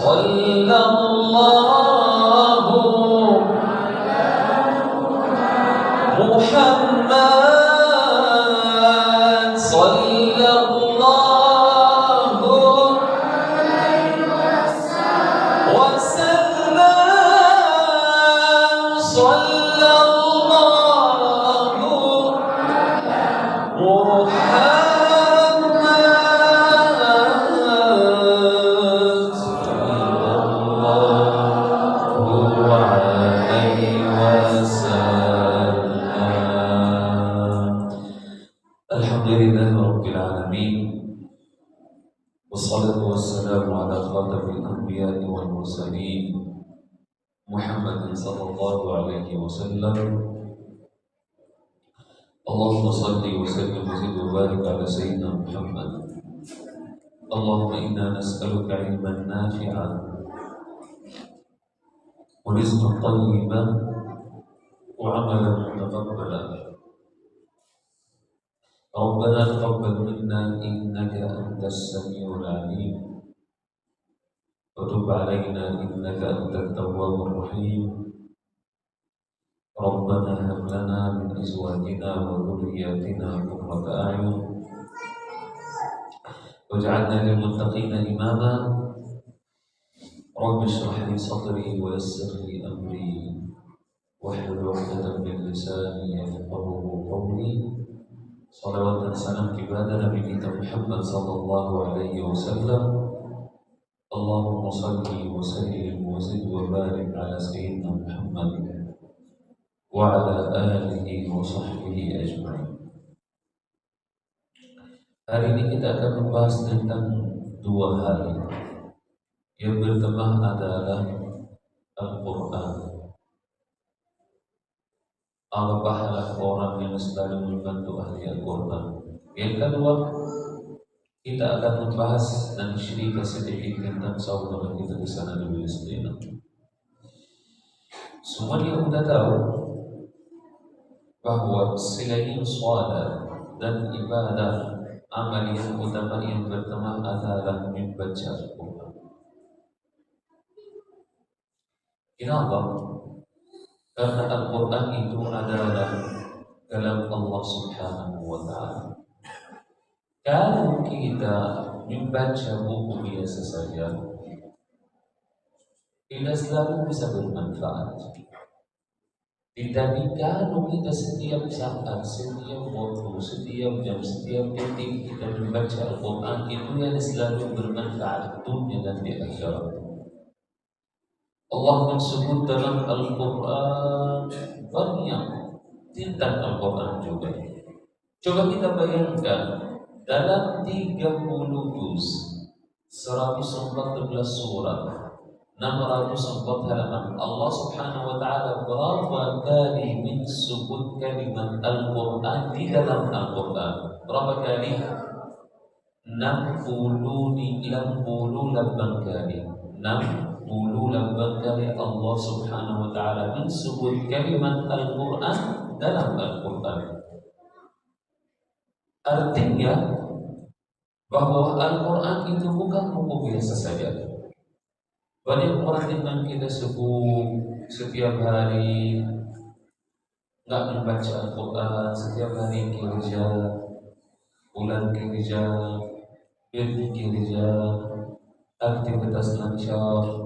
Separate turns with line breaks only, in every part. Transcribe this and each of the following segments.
sallallahu Muhammad sallallahu wasallam sallallahu Muhammad sallallahu alaihi wasallam. Alhamdulillahi rabbil alamin. Wassalatu wassalamu ala khatamil anbiya'i wal mursalin Muhammadin sallallahu alaihi wasallam. Allahumma salli wa sallim wa zid wa barik ala sayyidina Muhammad. Allahumma inna nas'aluka ilman nafi'an wa rizqan tayyiban wa 'amalan mutaqabbalan. ربنا تقبل منا إنك أنت السميع العليم وتب علينا إنك أنت التواب الرحيم. ربنا هب لنا من أزواجنا وذرياتنا قرة أعين واجعلنا للمتقين إماما. رب اشرح لي صدري ويسر لي أمري واحلل عقدة من لساني يفقهوا قولي. Salawat dan salam kepada Nabi kita Muhammad sallallahu alaihi wasallam. Allahumma salli wa sallim wa zid wa barik ala sayyidina Muhammad wa ala alihi wa sahbihi ajma'in. Hari ini kita akan membahas tentang dua hal. Yang pertama adalah Al-Quran. Allah pahala orang yang selalu membantu ahli Al-Quran. Yang kedua, kita akan membahas dan cerita sedikit tentang saudara kita di sana di Palestina. Semuanya sudah tahu bahwa selain salat dan ibadah, amal yang utama yang pertama adalah membaca Al-Quran. Kenapa? Karena Al-Quran itu adalah kalam Allah Subhanahu wa ta'ala. Kalau kita membaca buku biasa saja, tidak selalu bisa bermanfaat. Tetapi kalau kita setiap saat, setiap waktu, setiap jam, setiap detik kita membaca Al-Quran, itu yang selalu bermanfaat dunia dan di akhirat. Allah menyebut dalam Al-Quran banyak tentang Al-Quran juga. Coba kita bayangkan dalam 30 juz, 114 surat, 604 halaman, Allah Subhanahu wa ta'ala berapa kali menyebut kalimat Al-Quran di dalam Al-Quran? Berapa kali? 68 kali. 68 kali Allah Subhanahu wa ta'ala menyebut kalimat Al-Quran dalam Al-Quran. Artinya bahwa Al-Quran itu bukan buku biasa saja. Banyak orang yang kita sebut setiap hari nggak membaca Al-Quran, setiap hari kerja, pulang kerja, pergi kerja, aktivitas lancar.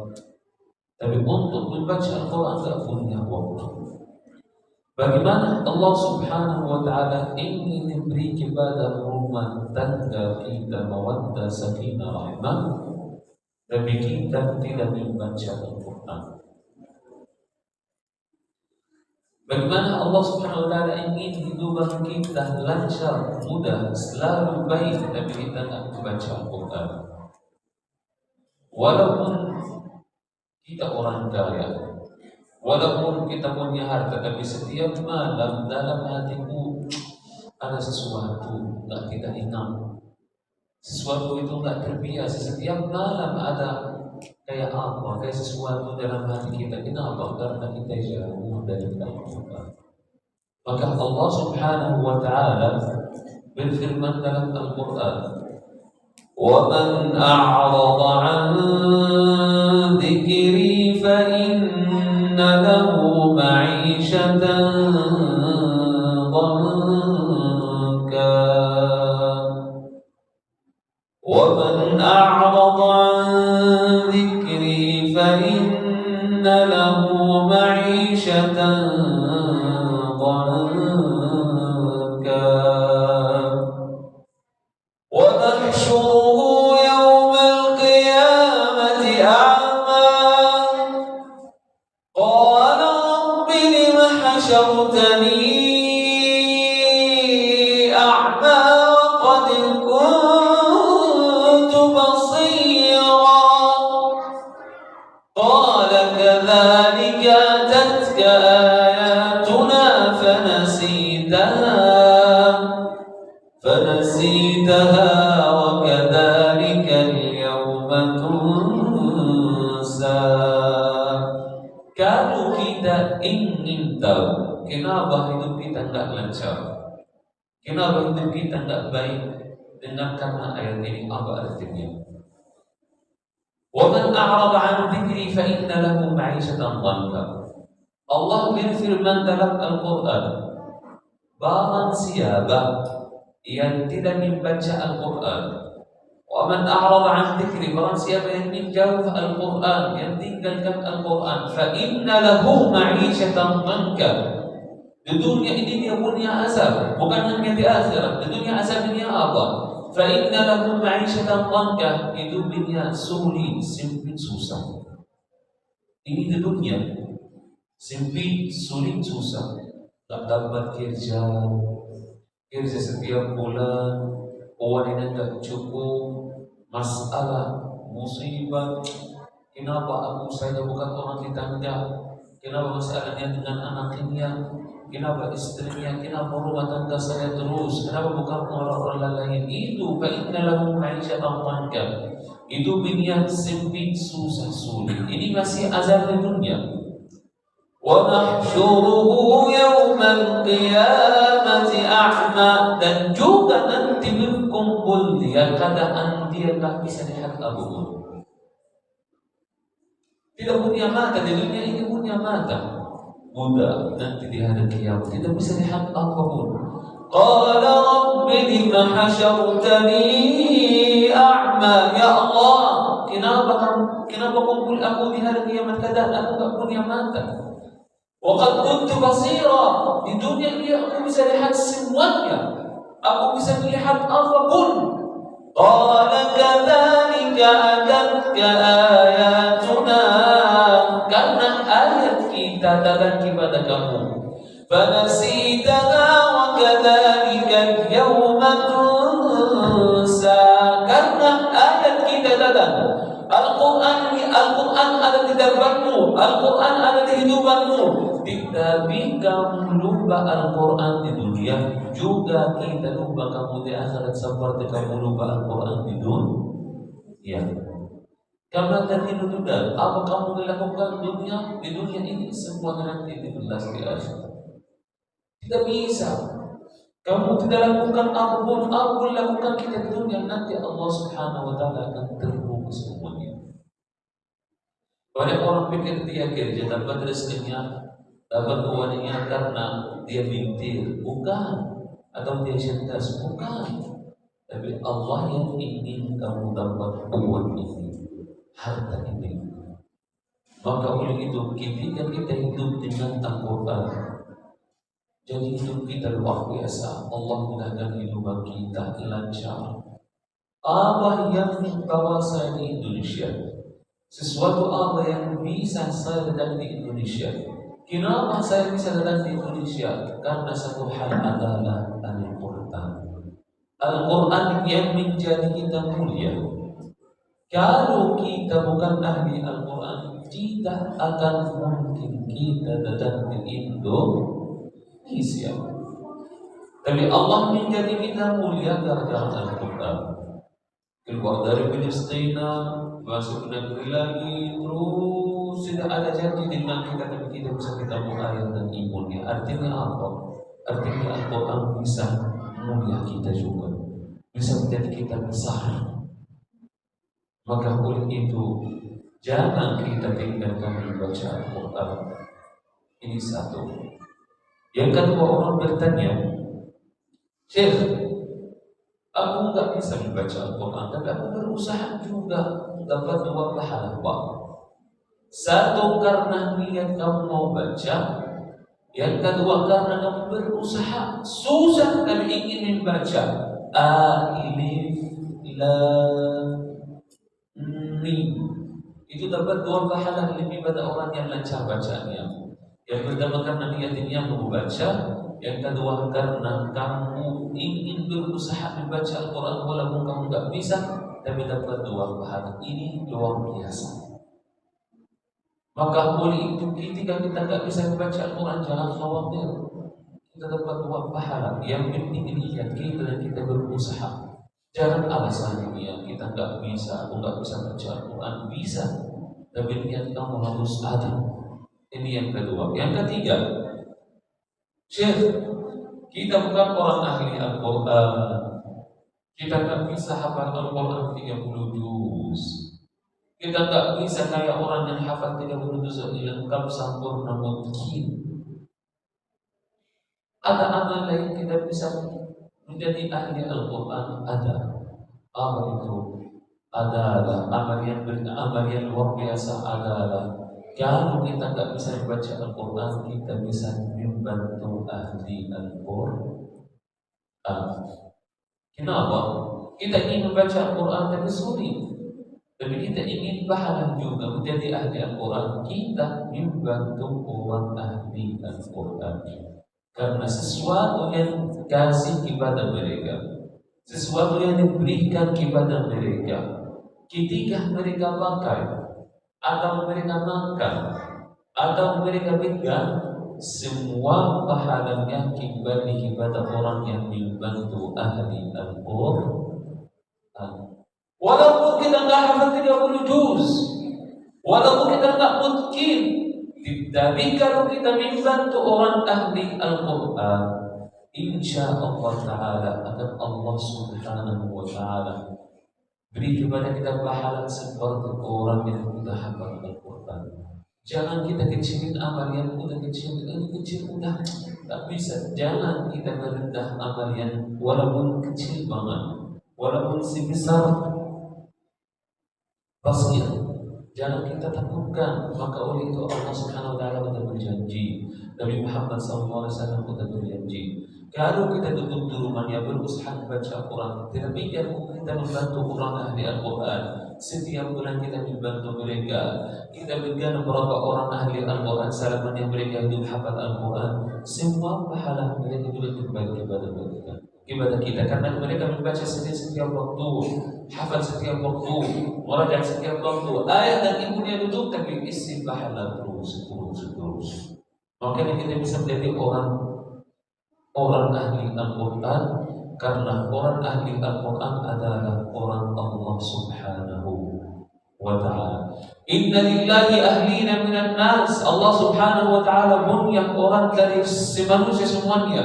Tapi untuk membaca Al-Quran tidak punya waktu. Bagaimana Allah Subhanahu wa ta'ala ingin memberi kepada rumah tangga kita mawaddah, sakinah, rahmah, tapi kita tidak membaca Al-Quran. Bagaimana Allah Subhanahu wa ta'ala ingin hidup kita lancar, mudah, selalu baik, tapi kita tidak membaca Al-Quran. Walaupun kita orang kaya, walaupun kita punya harta, tapi setiap malam dalam hatiku ada sesuatu tak kita ingat. Sesuatu itu tak terbiasa. Setiap malam ada kayak apa, kayak sesuatu dalam hati kita. Kenapa? Karena kita jauh dari Al-Quran. Maka Allah Subhanahu wa ta'ala berfirman dalam Al-Quran, وَمَنْ أَعْرَضَ عَنْ ذكري فإن له معيشة ضنكا ومن أعرض عن ذكري فإن له معيشة ضنكا ونحشره يوم القيامة أعمى قال رب لم حشرتني أعمى وقد كنت بصيرا قال كذلك أتتك آياتنا فنسيتها وكذلك اليوم تنسى. Kalau kita ingin tahu kenapa hidup kita enggak lancar, kenapa hidup kita enggak baik, dengarkanlah ayat ini apa artinya. وَمَنْ أَعْرَضَ عَنْ ذِكْرِي فَإِنَّ لَهُ مَعِيشَةً ضَنكًا. Allah berfirman dalam Al-Quran, barang siapa yang tidak membaca Al-Quran, وَمَنْ أَعْرَضَ عَنْ ذِكْرِي, barang siapa yang menjauh Al-Quran, yang tinggalkan Al-Quran, فَإِنَّ لَهُ مَعِيشَةً ضَنكًا. Di dunia ini dia punya azab, bukan hanya di akhirat. Di dunia azabnya apa? فَإِنَّ لَهُ مَعِيشَةً ضَنكًا, hidupnya sulit, sempit, susah. Ini di dunia sempit, sulit, susah. Tak dapat kerja setiap bulan, uangnya tak cukup, masalah, musibah. Kenapa saya bukan orang tetangga? Kenapa masalahnya dengan anaknya? Kenapa istrinya? Kenapa rumah tangga saya terus? Kenapa bukan orang-orang lain? Itu فَإِنَّ لَهُ مَعِيشَةً ضَنكًا, itu dunia sempit, susah, sulit. Ini masih azab di dunia. وَنَحْشُرُهُ يَوْمَ الْقِيَامَةِ أَعْمَى, dan juga nanti berkumpul dia keadaan dia tak bisa lihat apapun. Tidak punya mata di dunia ini, punya mata. Buddha nanti di hari kiamat tidak bisa lihat apapun. Qala rabbi lima hasyartani a'ma, ya Allah, kenapa kumpul aku di hari kiamat keadaan aku tak punya mata? Wa qad kuntu basira, di dunia ini aku bisa lihat semuanya, aku bisa melihat apapun. Qala kadzalika atatka ayatuna, karena ayat kita datang kepada kamu. Fanasitaha wa kadzalika al-yawma tunsa, karena ayat kita datang. Al-Quran ada di dalammu, Al-Quran ada di hidupanmu. Tapi kamu lupa Al-Quran di dunia, juga kita lupa kamu di akhirat seperti kamu lupa Al-Quran di dunia. Karena tadi sudah apa kamu lakukan di dunia ini semua nanti dibalas di akhirat. Tidak bisa. Kamu tidak lakukan apapun lakukan kita di dunia, nanti Allah Subhanahu wa taala akan terbuka semuanya. Banyak orang pikir dia kerja dapat rezekinya, dapat uangnya karena dia bintir, bukan, atau dia syantas, bukan. Tapi Allah yang ingin kamu dapat uang ini, harta ini. Maka oleh itu ketika kita hidup dengan Al-Quran, jadi hidup kita luar biasa. Allah mudahkan hidup kita lancar. Apa yang membawa saya di Indonesia? Sesuatu apa yang bisa saya datang di Indonesia? Kenapa saya bisa datang di Indonesia? Karena satu hal adalah Al-Quran. Al-Quran yang menjadi kita mulia. Kalau kita bukan ahli Al-Quran, tidak akan mungkin kita datang di Indonesia. Tapi Allah menjadi kita mulia gara-gara Al-Quran. Keluar dari Palestina, masuk negeri lagi, terus tidak ada janji dengan kita, tapi kita bisa ketemu ayat dan imunnya. Artinya apa? Artinya Al-Quran bisa mulia kita juga, bisa menjadi kita besar. Maka oleh itu Jangan kita tinggalkan membaca Al-Quran. Ini satu. Yang kedua, orang bertanya, Syekh, aku nggak bisa membaca Al-Quran, tapi aku berusaha juga dapat 2 pahala. Satu, karena niat kamu mau baca. Yang kedua, karena kamu berusaha, susah tapi ingin membaca. Alif Lam Mim. Itu dapat 2 pahala lebih pada orang yang lancar bacanya. Yang pertama karena niatnya mau baca, yang kedua karena kamu ingin berusaha membaca Al-Quran walaupun kamu nggak bisa, tapi dapat 2 pahala. Ini luar biasa. Maka oleh itu ketika kita nggak bisa membaca Al-Quran, jangan khawatir, kita dapat 2 pahala. Yang penting niat kita dan kita berusaha. Jangan alasan ya kita nggak bisa, aku nggak bisa baca Al-Quran. Bisa, tapi niat kamu harus ada. Ini yang kedua. Yang ketiga, Syekh, kita bukan orang ahli Al-Quran. Kita nggak bisa hafal Al-Quran 30 juz. Kita nggak bisa kayak orang yang hafal 30 juz lengkap sempurna mungkin. Ada amal lain kita bisa menjadi ahli Al-Quran? Ada. Apa itu? Adalah amal yang luar biasa adalah kalau kita nggak bisa membaca Al-Quran, kita bisa membantu ahli Al-Quran. Kenapa? Kita ingin membaca Al-Quran tapi sulit, tapi kita ingin pahala juga menjadi ahli Al-Quran. Kita membantu orang ahli Al-Quran karena sesuatu yang kasih kepada mereka, sesuatu yang diberikan kepada mereka, ketika mereka pakai atau mereka makan atau mereka pegang, semua pahalanya kembali kepada orang yang membantu ahli Al-Quran. Walaupun kita nggak hafal 30 juz, walaupun kita nggak mungkin, tapi kalau kita membantu orang ahli Al-Quran, insya Allah Ta'ala akan Allah Subhanahu Wa Ta'ala beri kepada kita pahala seperti orang yang sudah hafal Al-Quran. Jangan kita kecilin amal yang udah kecil, ini kecil udah tak bisa. Jangan kita merendah amal yang walaupun kecil banget, walaupun sebesar pasir, jangan kita takutkan. Maka oleh itu Allah Subhanahu Wa Ta'ala sudah berjanji, Nabi Muhammad SAW sudah berjanji, kalau kita duduk di rumahnya berusaha membaca Al-Quran, tetapi kalau kita membantu orang ahli Al-Quran, setiap bulan kita membantu mereka, kita berikan beberapa orang ahli Al-Quran salaman yang mereka hidup hafal Al-Quran, semua pahala mereka juga kembali kepada kita, karena mereka membaca setiap waktu, hafal setiap waktu, merajaah setiap waktu, ayat dan ibunya duduk tapi isi pahala terus. Makanya kita bisa menjadi orang ahli Al-Quran, karena orang ahli Al-Quran adalah orang Allah Subhanahu Wa Ta'ala. Inna lillahi ahlina minan nas. Allah Subhanahu Wa Ta'ala punya orang dari manusia semuanya.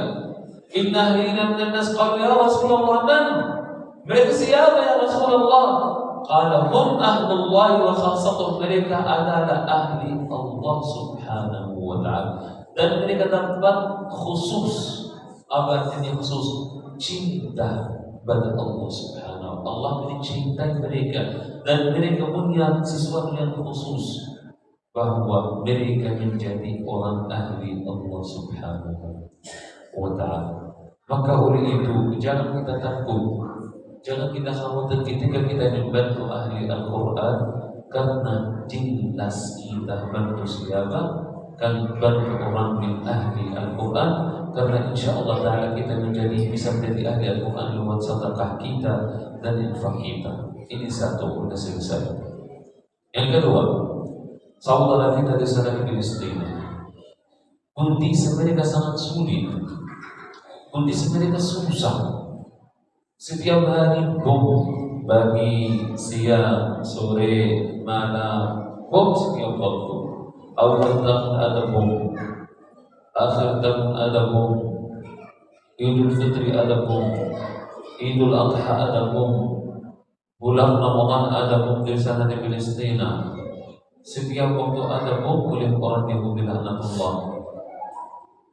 Inna ahlina minan nas. Qalu ya Rasulullah, man? Mereka siapa ya Rasulullah? Qala hum ahlullah wa khassatuh. Mereka adalah ahli Allah Subhanahu Wa Ta'ala, dan mereka dapat khusus. Apa artinya khusus? Cinta pada Allah Subhanahu. Allah mencintai mereka, dan mereka punya sesuatu yang khusus, bahwa mereka menjadi orang ahli Allah Subhanahu Wa Ta'ala. Maka oleh itu jangan kita takut, jangan kita khawatir ketika kita membantu ahli Al-Quran, karena jelas kita bantu siapa? Kan bantu orang min ahli Al-Quran, karena insya Allah Ta'ala kita bisa menjadi ahli Al-Quran lewat sedekah kita dan infak kita. Ini satu, sudah selesai. Yang kedua, saudara kita di sana di Palestina, kondisi mereka sangat sulit, kondisi mereka susah. Setiap hari bom, pagi, siang, sore, malam, bom setiap waktu. Awal tahun ada bom, akhir tahun ada bom, Idul Fitri ada bom, Idul Adha ada bom, bulan Ramadan ada bom di sana di Palestina. Setiap waktu ada bom oleh orang Yahudi laknatullah.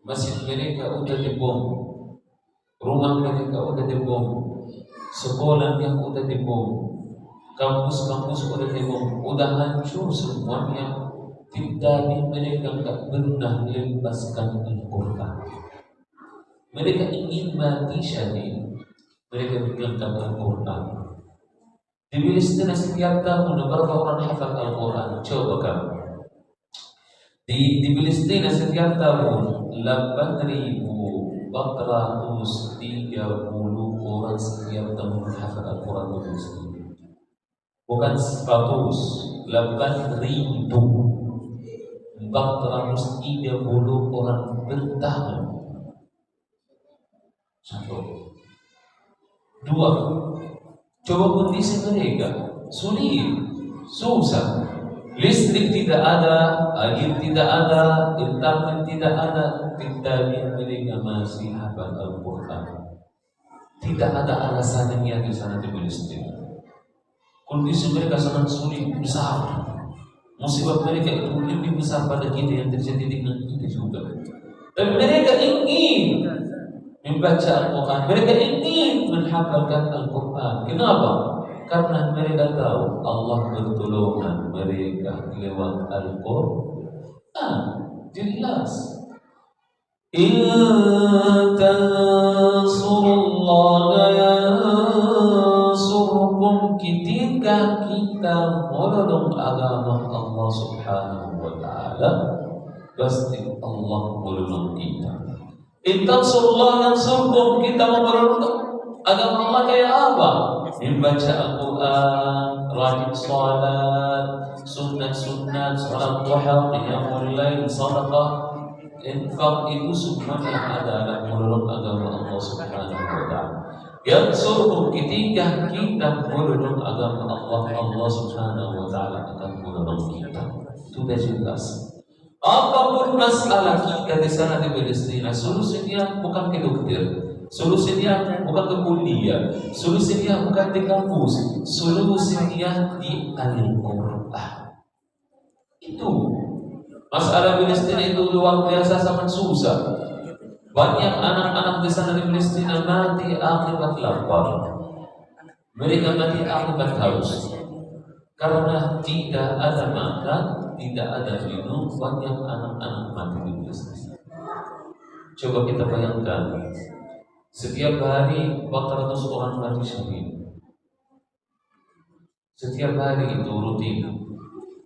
Masjid mereka udah dibom, rumah mereka udah dibom, sekolah yang udah dibom, kampus-kampus udah dibom, udah hancur semuanya. Tapi mereka tak pernah lepaskan Al-Quran. Mereka ingin mati syahid. Mereka meninggalkan Al-Quran. Di Palestina setiap tahun berapa orang hafal Al-Quran? Coba kamu. Di Palestina setiap tahun 8.430 orang setiap tahun hafal Al-Quran di Palestina. Bukan 100, 8.430 orang bertahun. Satu, dua. Coba kondisi mereka sulit, susah. Listrik tidak ada, air tidak ada, internet tidak ada, tetapi mereka masih hafal Al-Quran. Tidak ada alasan yang di sana di Palestina. Kondisi mereka sangat sulit, besar. Musibah mereka itu lebih besar pada kita yang terjadi dengan kita juga. Dan mereka ingin membaca Al-Quran, mereka ingin menghafalkan Al-Quran. Kenapa? Karena mereka tahu Allah bertolongan mereka lewat Al-Quran. Jelas. In tansurullaha yansurkum, ketika kita menolong agama Allah Subhanahu wa ta'ala, pasti Allah menolong kita. In tansurullaha yansurkum, kita menolong agama Allah kayak apa? Membaca Al-Quran, rajin salat, sunat-sunat, salat duha, qiyamul lail, sedekah, infak, itu semuanya adalah menolong agama Allah Subhanahu wa ta'ala. Yang suruh ketika kita menolong agama Allah, Allah Subhanahu wa ta'ala akan menolong kita. Itu sudah jelas. Apapun masalah kita di sana di Palestina, solusinya bukan ke dokter, solusinya bukan ke kuliah, solusinya bukan di kampus, solusinya di Al-Quran. Itu masalah Palestina itu luar biasa, sangat susah. Banyak anak-anak di sana di Palestina mati akibat lapar. Mereka mati akibat haus karena tidak ada makan, tidak ada minum. Banyak anak-anak mati di Palestina. Coba kita bayangkan, setiap hari 400 orang mati syahid. Setiap hari itu rutin.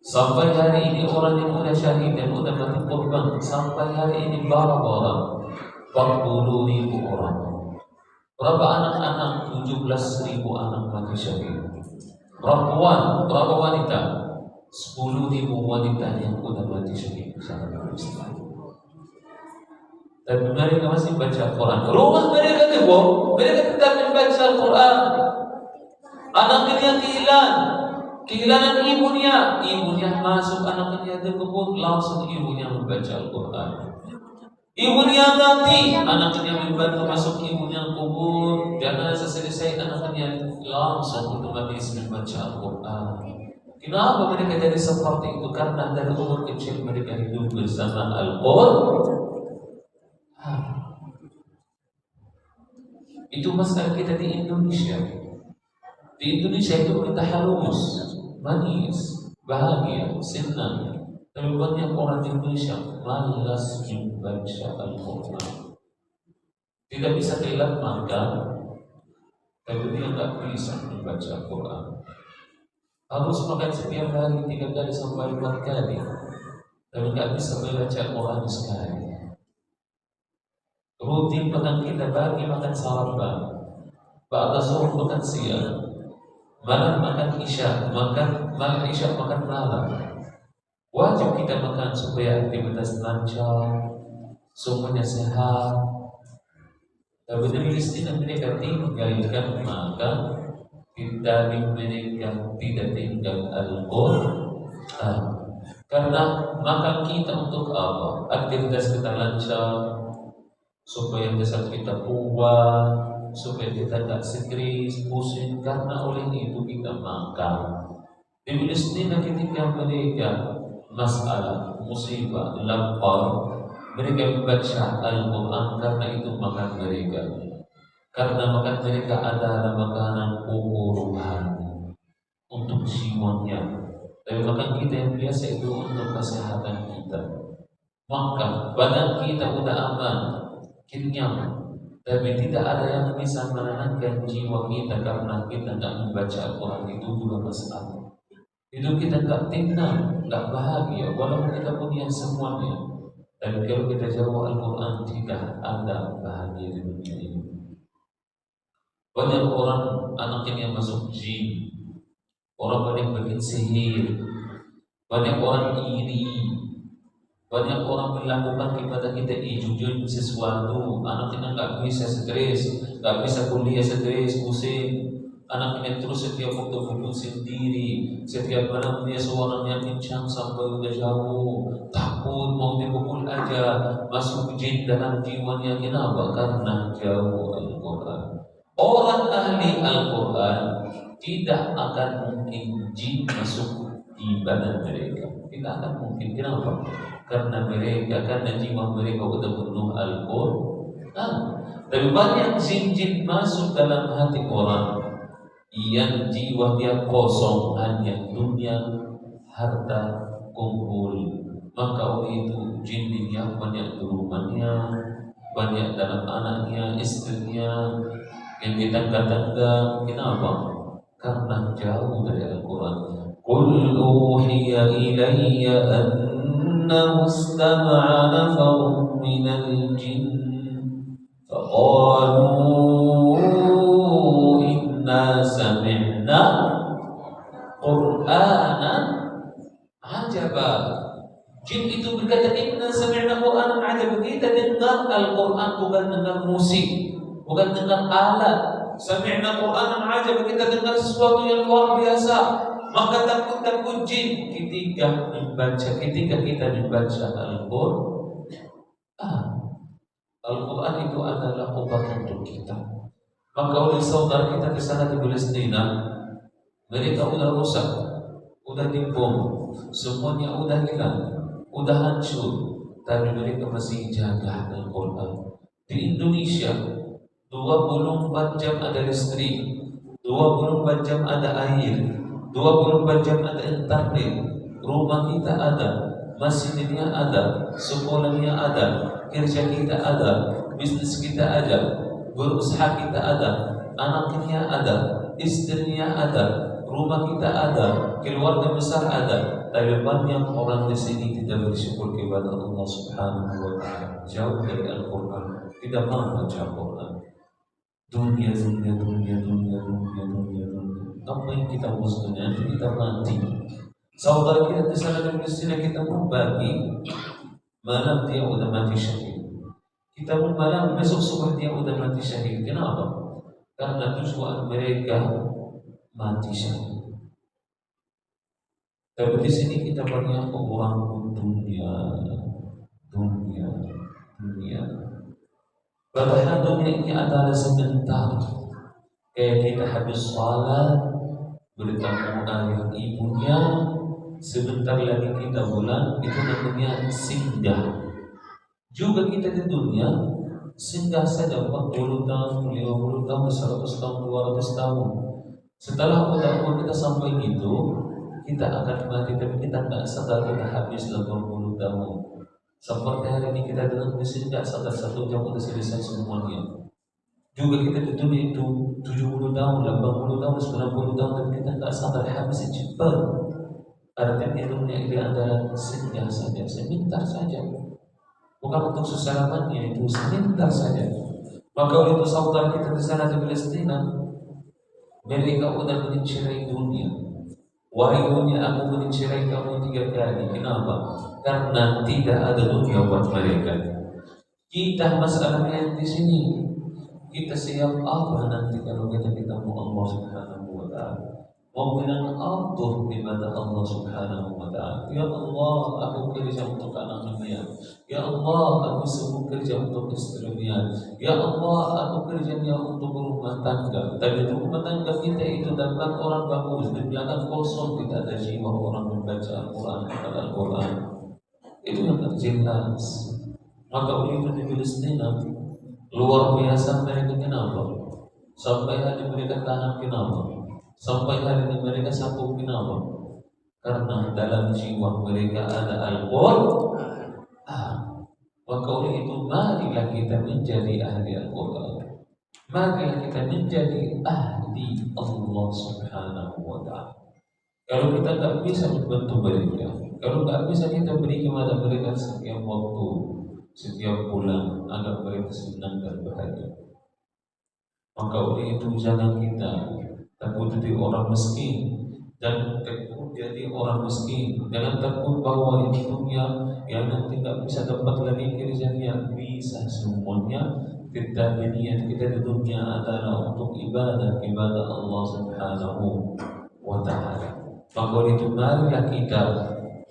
Sampai hari ini orang yang sudah syahid dan sudah mati korban, sampai hari ini berapa orang? 40.000 orang. Berapa anak-anak? 17.000 anak mati syahid. Perempuan, berapa wanita? 10.000 wanita yang sudah mati syahid di sana. Tapi mereka masih baca Al-Quran. Rumah mereka dibom, mereka tetap membaca Al-Quran. Anaknya kehilangan ibunya masuk, anaknya dikubur, langsung ibunya membaca Al-Quran. Ibunya mati, anaknya membantu masuk ibunya kubur. Jenazah selesai, anaknya langsung otomatis membaca Al-Quran. Kenapa mereka jadi seperti itu? Karena dari umur kecil mereka hidup bersama Al-Quran. Itu masalah kita di Indonesia. Di Indonesia itu kita halus, manis, bahagia, senang. Tapi banyak orang di Indonesia malas membaca Al-Quran. Tidak bisa kehilangan makan, tapi dia tidak bisa membaca Al-Quran. Harus makan setiap hari 3 kali sampai 4 kali, tapi tidak bisa membaca Al-Quran sekali. Rutin makan kita, pagi makan sarapan, ba'da zuhur makan siang, malam makan isya, malam isya makan malam. Wajib kita makan supaya aktivitas lancar, semuanya sehat. Tapi di Palestina mereka tinggalkan makan, kita mereka tidak tinggal Al-Quran. Karena makan kita untuk apa? Aktivitas kita lancar, supaya jasad kita kuat, supaya kita tak stres, pusing. Karena oleh itu kita makan. Di Palestina ketika mereka masalah, musibah, lapar, mereka membaca Al-Quran karena itu makan mereka. Karena makan mereka adalah makanan pokok rohani untuk jiwanya. Tapi makan kita yang biasa itu untuk kesehatan kita. Maka badan kita udah aman, kenyang, tapi tidak ada yang bisa menenangkan jiwa kita karena kita tidak membaca Al-Quran. Itu juga masalah. Hidup kita nggak tenang, nggak bahagia, walaupun kita punya semuanya. Dan kalau kita jauh Al-Quran, tidak ada bahagia di dunia ini. Banyak orang anaknya masuk jin, orang banyak bikin sihir, banyak orang iri, banyak orang melakukan kepada kita jujur sesuatu. Anaknya nggak bisa stres, nggak bisa kuliah stres, pusing. Anaknya terus setiap waktu pukul sendiri, setiap malam dia suaranya kencang sampai udah jauh, takut mau dipukul aja, masuk jin dalam jiwanya. Kenapa? Karena jauh Al-Quran. Orang ahli Al-Quran tidak akan mungkin jin masuk di badan mereka. Tidak akan mungkin. Kenapa? Karena jiwa mereka sudah penuh Al-Quran. Tapi banyak jin-jin masuk dalam hati orang yang jiwa dia kosong, hanya dunia, harta, kumpul. Maka oleh itu jin dia banyak di rumahnya, banyak dalam anaknya, istrinya, yang ditangga-tangga. Kenapa? Karena jauh dari Al-Quran. Qul uhiya ilayya annahu istama'a nafarun minal jin faqalu inna sami'na Qur'anan ajaba. Jin itu berkata inna sami'na Qur'anan ajaba. Kita dengar Al-Quran bukan dengar musik, bukan dengar alat. Sami'na Qur'anan ajab, kita dengar sesuatu yang luar biasa. Maka takut jin ketika kita membaca Al-Quran. Al-Quran itu adalah obat untuk kita. Maka oleh saudara kita di sana di Palestina, mereka udah rusak, udah dibom, semuanya udah hilang, udah hancur, tapi mereka masih jaga Al-Quran. Di Indonesia 24 jam ada listrik, 24 jam ada air, 24 jam ada internet. Rumah kita ada, masjidnya ada, sekolahnya ada, kerja kita ada, bisnis kita ada, berusaha kita ada, anaknya ada, istrinya ada, rumah kita ada, keluarga besar ada. Tapi banyak orang di sini tidak bersyukur kepada Allah Subhanahu wa Ta'ala, jauh dari Al-Quran, tidak mau baca Al-Quran. Dunia. Apa yang kita maksudkan? Nanti kita mati. Saudara kita di sana di Palestina, kita berbagi malam dia udah mati syahid. Kita malam besok subuh dia udah mati syahid. Kenapa? Karena tujuan mereka mati syahid. Tapi di sini kita banyak orang dunia. Padahal dunia ini adalah sebentar. Kayak kita habis salat, bertemu ayah ibunya, sebentar lagi kita bulan, itu namanya singgah. Juga kita di dunia singgah saja 40 tahun, 50 tahun, 100 tahun, 200 tahun. Setelah umur kita sampai gitu, kita akan mati, tapi kita tidak sadar kita habis 80 tahun. Seperti hari ini kita dalam mesin tidak sadar 1 jam sudah selesai semuanya. Juga kita di dunia itu 70 tahun, 80 tahun, 90 tahun, tapi kita tidak sadar habis cepat. Artinya dunia ini adalah singgah saja, sebentar saja. Bukan untuk selama-lamanya, itu sebentar saja. Maka oleh itu saudara kita di sana di Palestina, mereka sudah mencerai dunia. Wahai dunia, aku mencerai kamu 3 kali. Kenapa? Karena tidak ada dunia buat mereka. Kita masalahnya di sini. Kita siap apa nanti kalau kita ketemu Allah Subhanahu wa Ta'ala? mau bilang autur kepada Allah Subhanahu wa Ta'ala. Ya Allah, aku kerja untuk anak-anaknya. Ya Allah, aku sibuk kerja untuk istrinya. Ya Allah, aku kerjanya untuk rumah tangga. Tapi rumah tangga kita itu dapat orang bagus, di belakang kosong, tidak ada jiwa orang membaca Al-Quran kepada Al-Quran. Itu yang jelas. Maka oleh itu di Palestina luar biasa mereka kenapa? Sampai hari mereka tahan kenapa? Sampai hari ini mereka satu kenapa? Karena dalam jiwa mereka ada Al-Quran. Maka oleh itu marilah kita menjadi ahli Al-Quran. Marilah kita menjadi ahli Allah Subhanahu wa Ta'ala. Kalau kita tak bisa membantu mereka, kalau tak bisa kita beri kepada mereka setiap waktu, setiap bulan, agar mereka senang dan bahagia, maka oleh itu jangan kita takut jadi orang miskin, dan takut jadi orang miskin. Jangan takut bahwa ini dunia yang nanti tak bisa dapat lagi kerjanya. Bisa semuanya. Kita niat kita di dunia adalah untuk ibadah kepada Allah Subhanahu wa Ta'ala. Maka itu marilah kita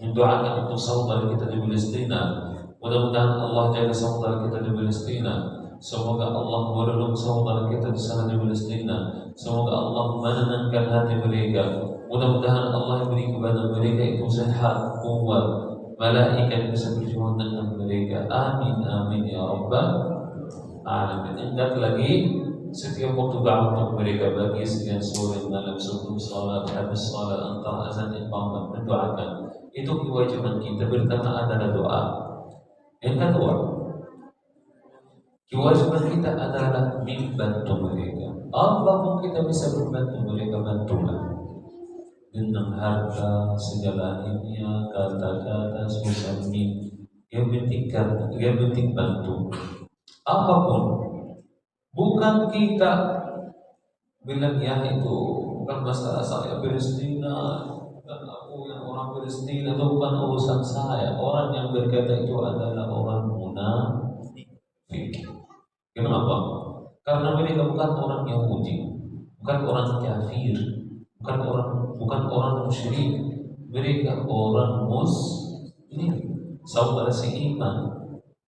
mendoakan untuk saudara kita di Palestina. Mudah-mudahan Allah jaga saudara kita di Palestina. Semoga Allah menolong saudara kita di sana di Palestina. Semoga Allah menenangkan hati mereka. Mudah-mudahan Allah beri kepada mereka itu sehat, kuat, malaikat bisa berjuang dengan mereka. Amin, amin ya Rabbal alamin. Ingat lagi setiap waktu doa untuk mereka, bagi sekian sore malam sebelum salat, habis salat, antara azan dan iqamah, mendoakan. Itu kewajiban kita. Pertama adalah doa. Yang kedua, kewajiban kita adalah membantu mereka. Apapun kita bisa membantu mereka, bantulah. Dengan harta, segala ilmunya, kata-kata, susah ini. Yang penting bantu. Apapun. Bukan kita bilang ya itu bukan masalah saya Palestina dan aku yang orang Palestina, itu bukan urusan saya. Orang yang berkata itu adalah orang munafik. Kenapa? Karena mereka bukan orang Yahudi, bukan orang kafir, bukan orang musyrik. Mereka orang Muslim, saudara seiman,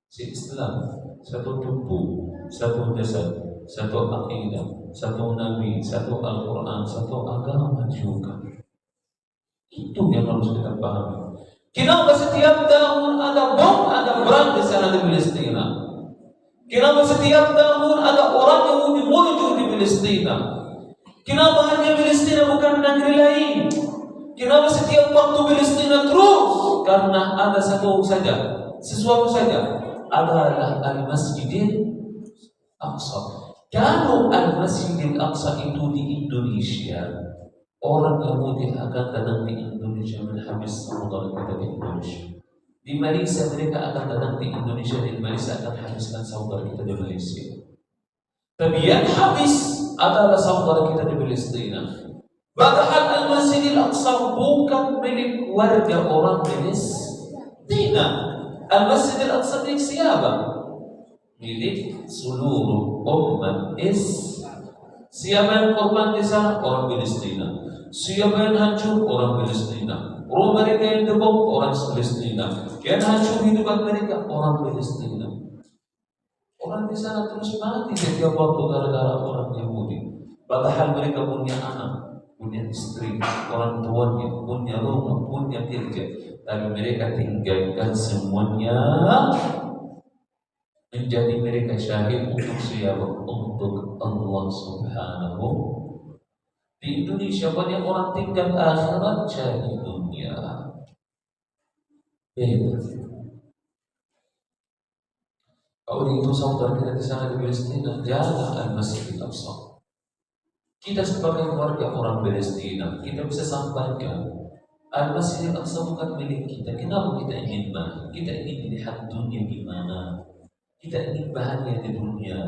Islam, satu tubuh, satu jasad, satu akidah, satu nabi, satu Al-Quran, satu agama juga. Itu yang harus kita pahami. Kenapa setiap tahun ada bom, ada perang di sana di Palestina? Kenapa setiap tahun ada orang yang dibunuh di Palestina? Kenapa hanya Palestina bukan negeri lain? Kenapa setiap waktu Palestina terus? Karena ada sesuatu saja. Adalah Al-Masjidil Aqsa. Kalau Al-Masjidil Aqsa itu di Indonesia, orang Yahudi akan datang di Indonesia menghabis saudara kita di Indonesia. Di Malaysia mereka akan datang di Indonesia, di Malaysia akan habiskan saudara kita di Malaysia. Tapi yang habis adalah saudara kita di Palestina. Padahal Al-Masjidil Aqsa bukan milik warga orang Palestina. Al-Masjidil Aqsa milik siapa? Milik seluruh umat Islam. Siapa yang korban di sana? Orang Palestina. Siapa yang hancur? Orang Palestina. Rumah mereka yang dibom? Orang Palestina. Yang hancur hidupan mereka? Orang Palestina. Orang di sana terus mati setiap waktu gara-gara orang Yahudi. Padahal mereka punya anak, punya istri, orang tuanya, punya rumah, punya kerja. Tapi mereka tinggalkan semuanya, menjadi mereka syahid untuk siapa? Untuk Allah Subhanahu. Di Indonesia banyak orang tinggal akhirat cari dunia. Kalau itu saudara kita di sana di Palestina, jaga Al-Masjidil Aqsa. Kita sebagai warga orang Palestina, kita bisa sampaikan Al-Masjidil Aqsa bukan milik kita. Kenapa kita ingin bahagia? Kita ingin lihat dunia gimana. Kita ingin bahagia di dunia.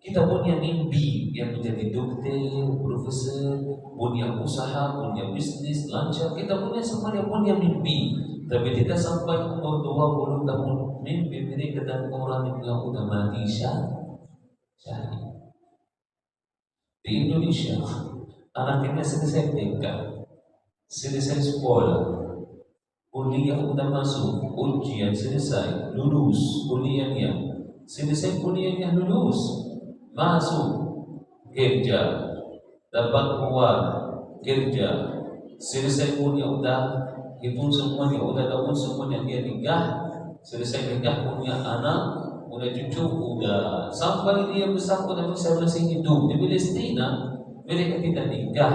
Kita punya mimpi yang menjadi dokter, profesor, punya usaha, punya bisnis, lancar. Kita punya semuanya punya mimpi. Tapi tidak sampai umur 20 tahun mimpi mereka dan orang yang sudah mati syahid. Di Indonesia anak ini selesai TK, selesai sekolah, kuliah udah masuk, ujian selesai, lulus kuliahnya, selesai kuliahnya lulus, masuk kerja, dapat uang kerja, selesai kuliah udah itu semuanya, udah dapat semuanya, dia nikah, selesai nikah punya anak, udah cucu, udah sampai dia besar udah bisa masih hidup di Palestina, mereka tidak nikah,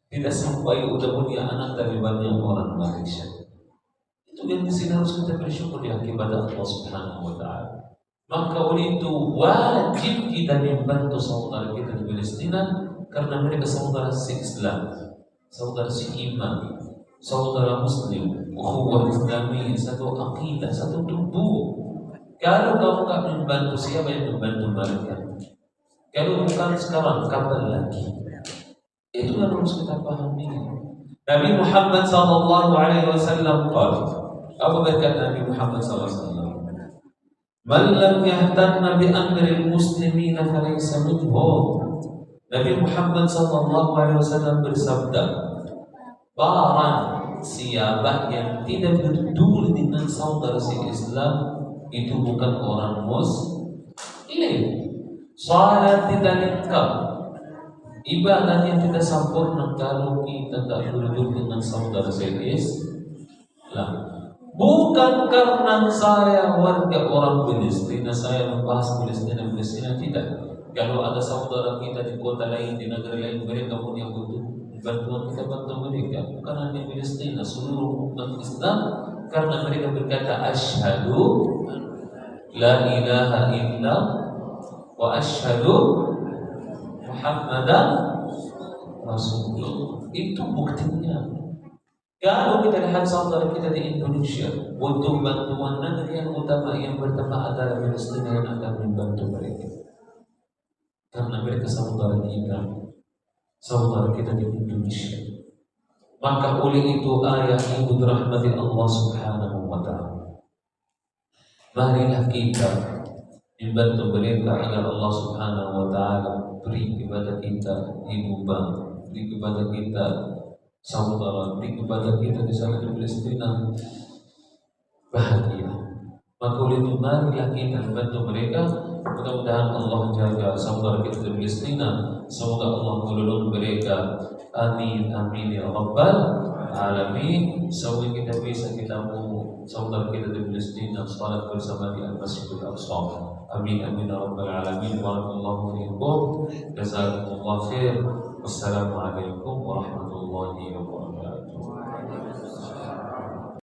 tidak sampai udah punya anak dari banyak orang Malaysia. Itu yang di sini harus kita bersyukur ya kepada Allah Subhanahu wa taala. Maka oleh itu wajib kita membantu saudara kita di Palestina karena mereka saudara se-Islam, saudara se-iman, saudara Muslim, ukhuwah Islami, satu akidah, satu tubuh. Kalau kamu tak membantu, siapa yang membantu mereka? Kalau bukan sekarang, kapan lagi? Itu yang harus kita pahami. Nabi Muhammad SAW apa berkata Nabi Muhammad SAW? Man lam yahtanna bi amril muslimin falaysa minhum. Nabi Muhammad SAW bersabda, barang siapa yang tidak peduli dengan saudara se-Islam itu bukan orang Muslim. Salat tidak lengkap, ibadah yang tidak sempurna kalau kita tak peduli dengan saudara se-Islam. Bukan karena saya warga orang Palestina, saya membahas Palestina tidak. Kalau ada saudara kita di kota lain, di negara lain, mereka punya butuh bantuan, kita bantu mereka. Bukan hanya Palestina, seluruh umat Islam, karena mereka berkata asyhadu la ilaha illa wa asyhadu Muhammadan Rasulullah. Itu buktinya. Kalau kita lihat saudara kita di Indonesia, untuk bantuan negeri yang utama yang pertama adalah Palestina yang akan membantu mereka. Karena mereka saudara kita di Indonesia. Maka oleh itu ayat itu dirahmati Allah Subhanahu wa taala. Marilah kita membantu mereka agar Allah Subhanahu wa taala beri kepada kita hidupan, beri kepada kita saudara, beri kepada kita di sana di Palestina bahagia. Maka oleh itu marilah kita membantu mereka. Mudah-mudahan Allah jaga saudara kita di Palestina. Semoga Allah melindungi mereka. Amin amin ya rabbal alamin. Semoga kita bisa ketemu saudara kita di Palestina salat bersama di Al-Masjidil Aqsa. Amin amin ya rabbal alamin. Barakallahu fiikum. Jazakumullah khair. Wassalamualaikum warahmatullahi wabarakatuh.